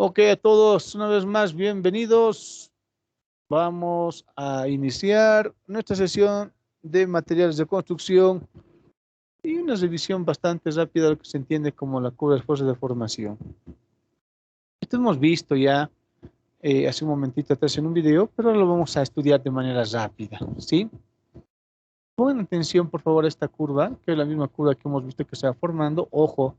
Ok, a todos, una vez más, bienvenidos. Vamos a iniciar nuestra sesión de materiales de construcción y una revisión bastante rápida de lo que se entiende como la curva de esfuerzo de formación. Esto hemos visto ya hace un momentito atrás en un video, pero ahora lo vamos a estudiar de manera rápida, ¿sí? Pongan atención, por favor, a esta curva, que es la misma curva que hemos visto que se va formando. Ojo,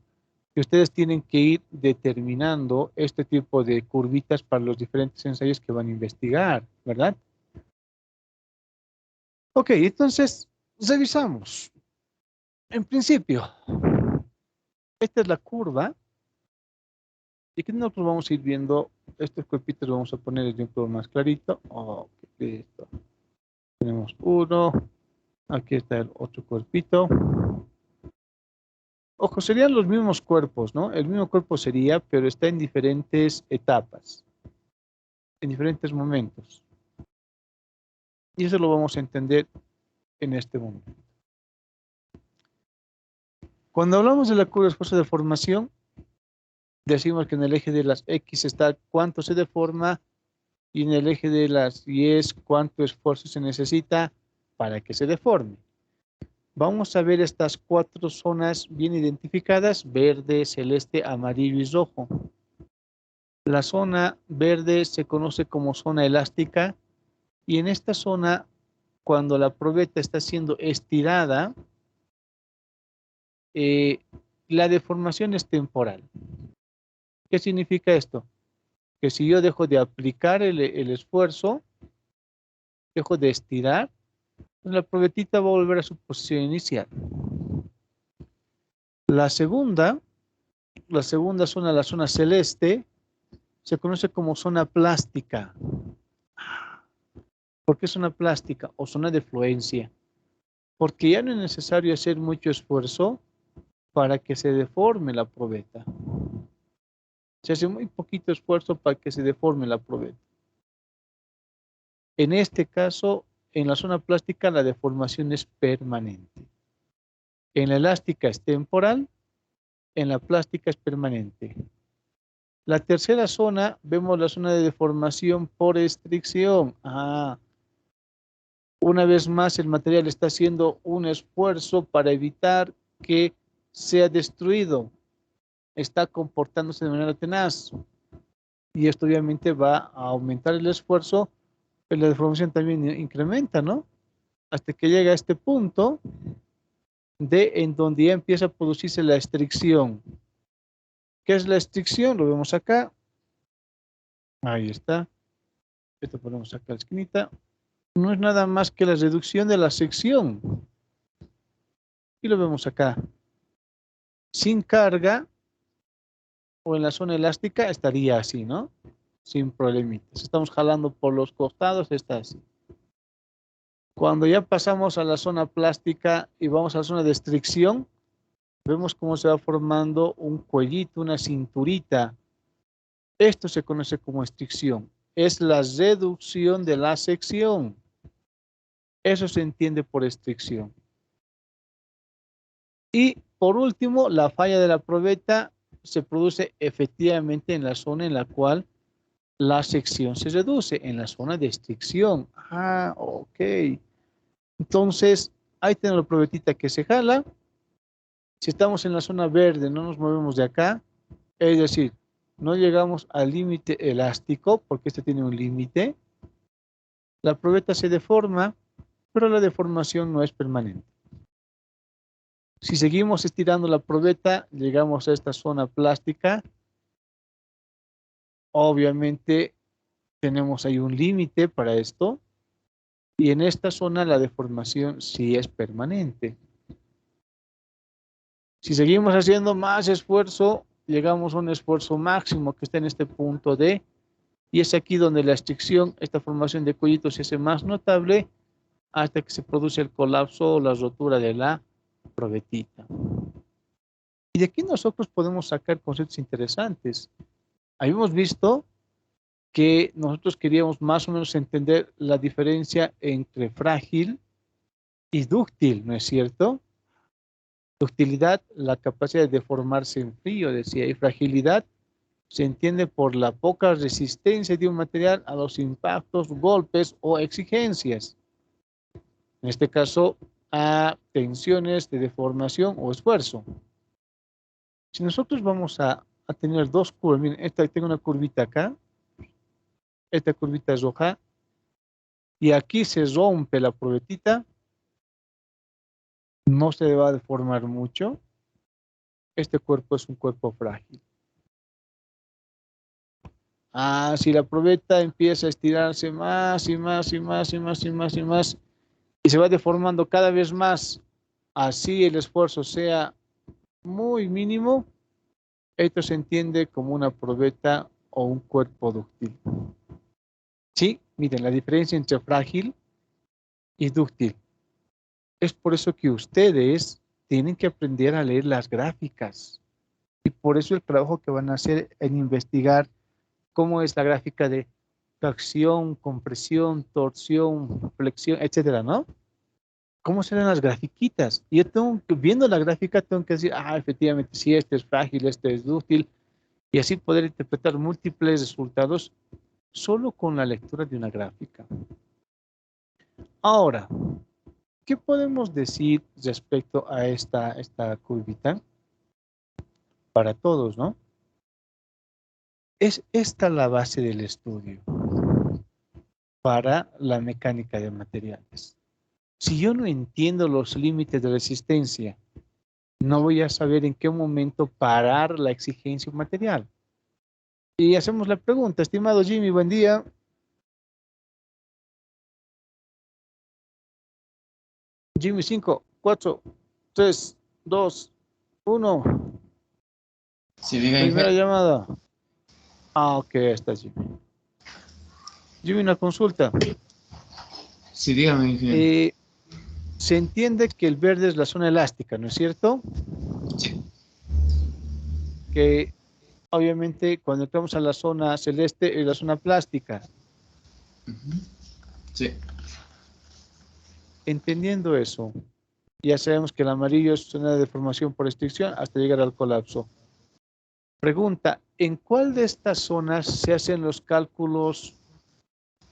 que ustedes tienen que ir determinando este tipo de curvitas para los diferentes ensayos que van a investigar, ¿verdad? Ok, entonces, revisamos. En principio, esta es la curva. Y que nosotros vamos a ir viendo estos cuerpitos, los vamos a poner de un color más clarito. Ok, listo. Tenemos uno. Aquí está el otro cuerpito. Ojo, serían los mismos cuerpos, ¿no? El mismo cuerpo sería, pero está en diferentes etapas, en diferentes momentos. Y eso lo vamos a entender en este momento. Cuando hablamos de la curva de esfuerzo de formación, decimos que en el eje de las X está cuánto se deforma y en el eje de las Y es cuánto esfuerzo se necesita para que se deforme. Vamos a ver estas cuatro zonas bien identificadas: verde, celeste, amarillo y rojo. La zona verde se conoce como zona elástica y en esta zona, cuando la probeta está siendo estirada, la deformación es temporal. ¿Qué significa esto? Que si yo dejo de aplicar el esfuerzo, dejo de estirar, pues la probetita va a volver a su posición inicial. La segunda zona, la zona celeste, se conoce como zona plástica. ¿Por qué zona plástica o zona de fluencia? Porque ya no es necesario hacer mucho esfuerzo para que se deforme la probeta. Se hace muy poquito esfuerzo para que se deforme la probeta. En este caso, en la zona plástica, la deformación es permanente. En la elástica es temporal, en la plástica es permanente. La tercera zona, vemos la zona de deformación por estricción. Una vez más, el material está haciendo un esfuerzo para evitar que sea destruido. Está comportándose de manera tenaz. Y esto obviamente va a aumentar el esfuerzo, pero la deformación también incrementa, ¿no? Hasta que llega a este punto en donde ya empieza a producirse la estricción. ¿Qué es la estricción? Lo vemos acá. Ahí está. Esto ponemos acá a la esquinita. No es nada más que la reducción de la sección. Y lo vemos acá. Sin carga o en la zona elástica estaría así, ¿no? Sin problemitas. Estamos jalando por los costados, está así. Cuando ya pasamos a la zona plástica y vamos a la zona de estricción, vemos cómo se va formando un cuellito, una cinturita. Esto se conoce como estricción. Es la reducción de la sección. Eso se entiende por estricción. Y por último, la falla de la probeta se produce efectivamente en la zona en la cual la sección se reduce, en la zona de estricción. Ok. Entonces, ahí tenemos la probetita que se jala. Si estamos en la zona verde, no nos movemos de acá. Es decir, no llegamos al límite elástico, porque este tiene un límite. La probeta se deforma, pero la deformación no es permanente. Si seguimos estirando la probeta, llegamos a esta zona plástica. Obviamente tenemos ahí un límite para esto. Y en esta zona la deformación sí es permanente. Si seguimos haciendo más esfuerzo, llegamos a un esfuerzo máximo que está en este punto D. Y es aquí donde la estricción, esta formación de cuellito se hace más notable hasta que se produce el colapso o la rotura de la probetita. Y de aquí nosotros podemos sacar conceptos interesantes. Habíamos visto que nosotros queríamos más o menos entender la diferencia entre frágil y dúctil, ¿no es cierto? Ductilidad, la capacidad de deformarse en frío, decía, y fragilidad, se entiende por la poca resistencia de un material a los impactos, golpes o exigencias. En este caso, a tensiones de deformación o esfuerzo. Si nosotros vamos a tener dos curvas, miren, tengo una curvita acá, esta curvita es roja, y aquí se rompe la probetita, no se va a deformar mucho. Este cuerpo es un cuerpo frágil. Si la probeta empieza a estirarse más y más y más y más y más y más, y se va deformando cada vez más, así el esfuerzo sea muy mínimo, esto se entiende como una probeta o un cuerpo dúctil. Sí, miren la diferencia entre frágil y dúctil. Es por eso que ustedes tienen que aprender a leer las gráficas. Y por eso el trabajo que van a hacer en investigar cómo es la gráfica de tracción, compresión, torsión, flexión, etcétera, ¿no? ¿Cómo serán las grafiquitas? Y yo tengo que, viendo la gráfica, tengo que decir, efectivamente, sí, este es frágil, este es dúctil, y así poder interpretar múltiples resultados solo con la lectura de una gráfica. Ahora, ¿qué podemos decir respecto a esta curvita? Para todos, ¿no? Es esta la base del estudio para la mecánica de materiales. Si yo no entiendo los límites de resistencia, no voy a saber en qué momento parar la exigencia material. Y hacemos la pregunta, estimado Jimmy, buen día. Jimmy, 5, 4, 3, 2, 1. Sí, diga, Primera ingeniero. llamada. Ok, está Jimmy. Jimmy, una consulta. Sí, dígame, ingeniero. Se entiende que el verde es la zona elástica, ¿no es cierto? Sí. Que obviamente cuando entramos a la zona celeste es la zona plástica. Sí. Entendiendo eso, ya sabemos que el amarillo es zona de deformación por restricción hasta llegar al colapso. Pregunta, ¿en cuál de estas zonas se hacen los cálculos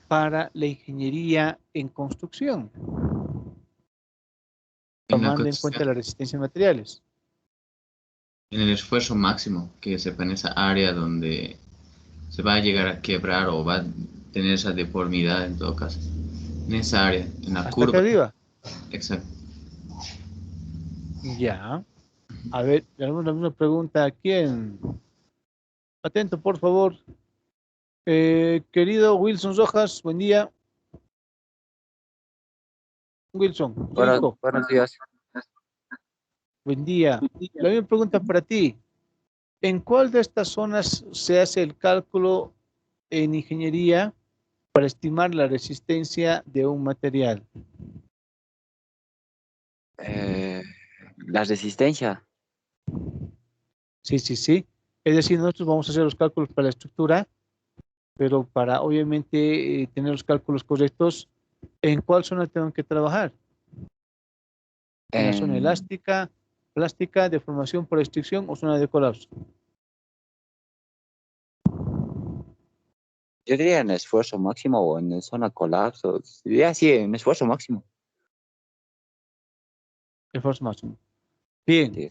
para la ingeniería en construcción? En la Tomando en cuenta construcción, la resistencia de materiales. en el esfuerzo máximo que sepa en esa área donde se va a llegar a quebrar o va a tener esa deformidad en todo caso. En esa área, en la Hasta acá curva. arriba. Exacto. Ya. A ver, alguna pregunta. ¿A quién? Atento, por favor. Querido Wilson Rojas, buen día. Wilson, tu hijo. Buenos días. Buen día. La misma pregunta para ti. ¿En cuál de estas zonas se hace el cálculo en ingeniería para estimar la resistencia de un material? Eh, la resistencia. Sí, sí, sí. Es decir, nosotros vamos a hacer los cálculos para la estructura, pero para obviamente tener los cálculos correctos, ¿en cuál zona tengo que trabajar? ¿En la zona En, elástica, plástica, deformación por restricción o zona de colapso? yo diría en esfuerzo máximo o en zona colapso. Diría así, en esfuerzo máximo. Esfuerzo máximo. Bien, Sí,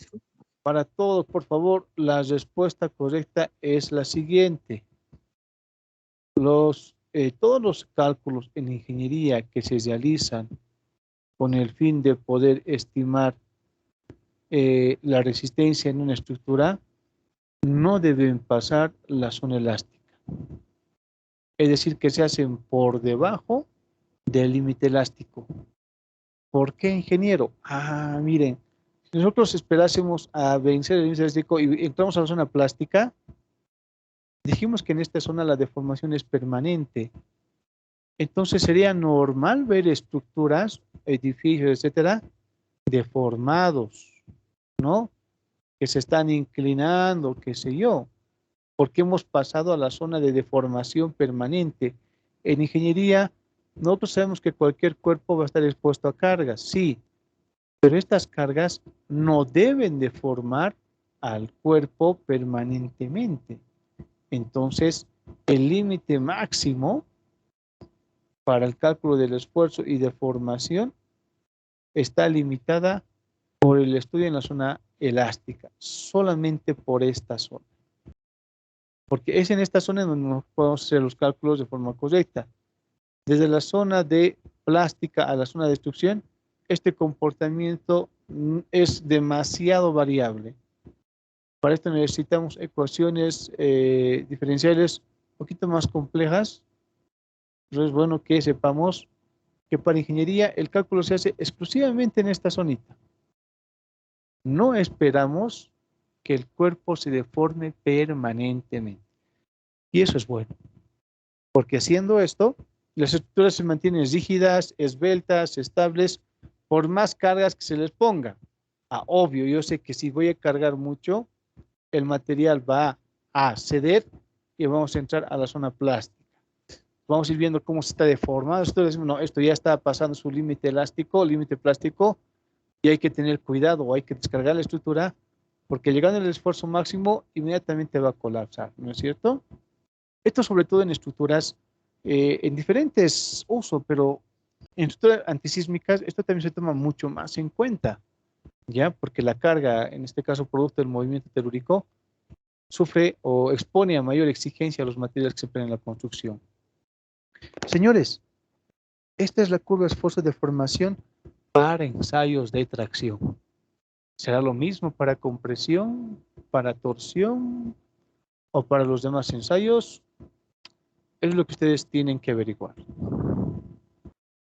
para todos, por favor, la respuesta correcta es la siguiente. Todos los cálculos en ingeniería que se realizan con el fin de poder estimar la resistencia en una estructura no deben pasar la zona elástica. Es decir, que se hacen por debajo del límite elástico. ¿Por qué, ingeniero? Miren, si nosotros esperásemos a vencer el límite elástico y entramos a la zona plástica, dijimos que en esta zona la deformación es permanente. Entonces sería normal ver estructuras, edificios, etcétera, deformados, ¿no? Que se están inclinando, qué sé yo, porque hemos pasado a la zona de deformación permanente. En ingeniería, nosotros sabemos que cualquier cuerpo va a estar expuesto a cargas, sí, pero estas cargas no deben deformar al cuerpo permanentemente. Entonces, el límite máximo para el cálculo del esfuerzo y deformación está limitada por el estudio en la zona elástica, solamente por esta zona. Porque es en esta zona en donde podemos hacer los cálculos de forma correcta. Desde la zona de plástica a la zona de destrucción, este comportamiento es demasiado variable. Para esto necesitamos ecuaciones diferenciales un poquito más complejas. Entonces es bueno que sepamos que para ingeniería el cálculo se hace exclusivamente en esta zonita. No esperamos que el cuerpo se deforme permanentemente. Y eso es bueno. Porque haciendo esto, las estructuras se mantienen rígidas, esbeltas, estables, por más cargas que se les ponga. Obvio, yo sé que si voy a cargar mucho, el material va a ceder y vamos a entrar a la zona plástica. Vamos a ir viendo cómo se está deformando. Esto ya está pasando su límite elástico, límite plástico, y hay que tener cuidado, o hay que descargar la estructura, porque llegando al esfuerzo máximo, inmediatamente va a colapsar, ¿no es cierto? Esto sobre todo en estructuras en diferentes usos, pero en estructuras antisísmicas esto también se toma mucho más en cuenta, ¿ya? Porque la carga, en este caso producto del movimiento telúrico, sufre o expone a mayor exigencia a los materiales que se emplean en la construcción. Señores, esta es la curva de esfuerzo de deformación para ensayos de tracción. ¿Será lo mismo para compresión, para torsión o para los demás ensayos? Es lo que ustedes tienen que averiguar.